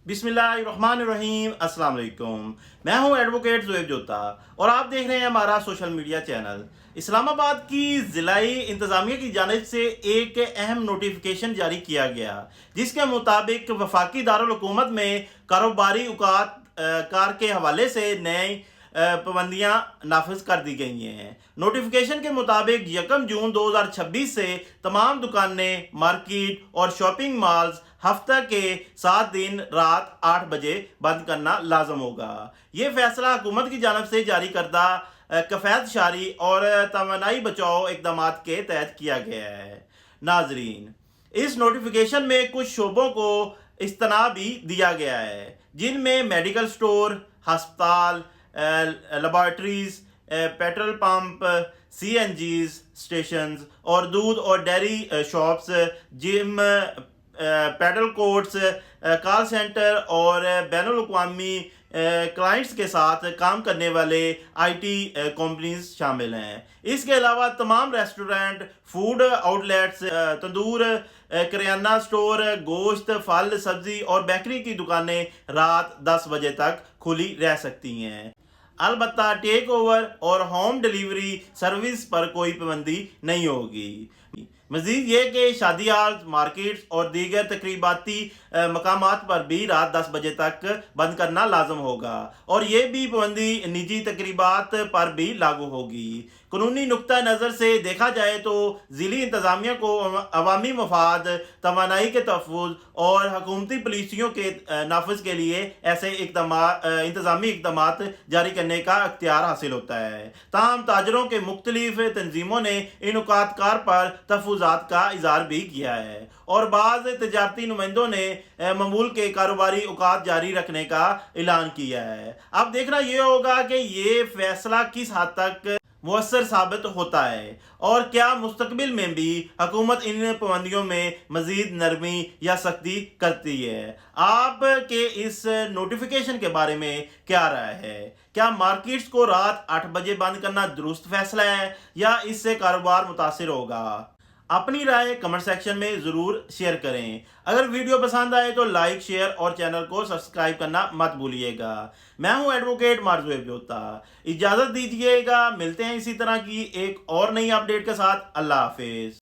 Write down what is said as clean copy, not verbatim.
बिस्मिल्लाहिर्रहमानिर्रहीम। अस्सलाम वालेकुम। मैं हूं एडवोकेट ज़ुहैब जोता और आप देख रहे हैं हमारा सोशल मीडिया चैनल। इस्लामाबाद की ज़िलाई इंतज़ामिया की जानिब से एक अहम नोटिफिकेशन जारी किया गया, जिसके मुताबिक वफाकी दारुल हुकूमत में कारोबारी औकात कार के हवाले से नए पाबंदियाँ नाफिज कर दी गई हैं। नोटिफिकेशन के मुताबिक 1 जून 2026 से तमाम दुकानें, मार्केट और शॉपिंग मॉल्स हफ्ता के 7 दिन रात 8 बजे बंद करना लाजम होगा। ये फैसला हुकूमत की जानब से जारी करदा कफायत शारी और तवानाई बचाओ इकदाम के तहत किया गया है। नाजरीन, इस नोटिफिकेशन में कुछ शोबों को इस्तना भी दिया गया है, जिनमें मेडिकल स्टोर, हस्पताल, laboratories, petrol pump, CNGs stations और दूध और dairy shops, gym, paddle courts, call centre और बैनुल अक़वामी क्लाइंट्स के साथ काम करने वाले IT कंपनीज शामिल हैं। इसके अलावा तमाम रेस्टोरेंट, फूड आउटलेट्स, तंदूर, करियाना स्टोर, गोश्त, फल, सब्जी और बेकरी की दुकानें रात 10 बजे तक खुली रह सकती हैं। अलबत्ता टेक ओवर और होम डिलीवरी सर्विस पर कोई पाबंदी नहीं होगी। मजीद ये कि शादी हाल, मार्केट्स और दीगर तकरीबाती मकामात पर भी रात 10 बजे तक बंद करना लाजम होगा और ये भी पाबंदी निजी तकरीबात पर भी लागू होगी। कानूनी नुक्ता नज़र से देखा जाए तो ज़िली इंतज़ामिया को अवामी मफाद, तवानाई के तहफ़्फ़ुज़ और हुकूमती पॉलिसियों के नाफिज के लिए ऐसे इंतज़ामी इक़दामात जारी करने का इख्तियार हासिल होता है। ताहम ताजरों के मुख्तलिफ तंजीमों ने इन औकात कार पर तहफ़्फ़ुज़ात का इज़हार भी किया है और बाज़ तजारती नुमाइंदों ने ममूल के कारोबारी औकात जारी रखने का ऐलान किया है। अब देखना ये होगा कि ये फैसला किस हद तक मुअस्सर साबित होता है और क्या मुस्तकबिल में भी हुकूमत इन पाबंदियों में मजीद नरमी या सख्ती करती है। आपके इस नोटिफिकेशन के बारे में क्या राय है? क्या मार्केट्स को रात 8 बजे बंद करना दुरुस्त फैसला है या इससे कारोबार मुतासिर होगा? अपनी राय कमेंट सेक्शन में ज़रूर शेयर करें। अगर वीडियो पसंद आए तो लाइक, शेयर और चैनल को सब्सक्राइब करना मत भूलिएगा। मैं हूं एडवोकेट ज़ुहैब जोता। इजाज़त दीजिएगा, मिलते हैं इसी तरह की एक और नई अपडेट के साथ। अल्लाह हाफिज़।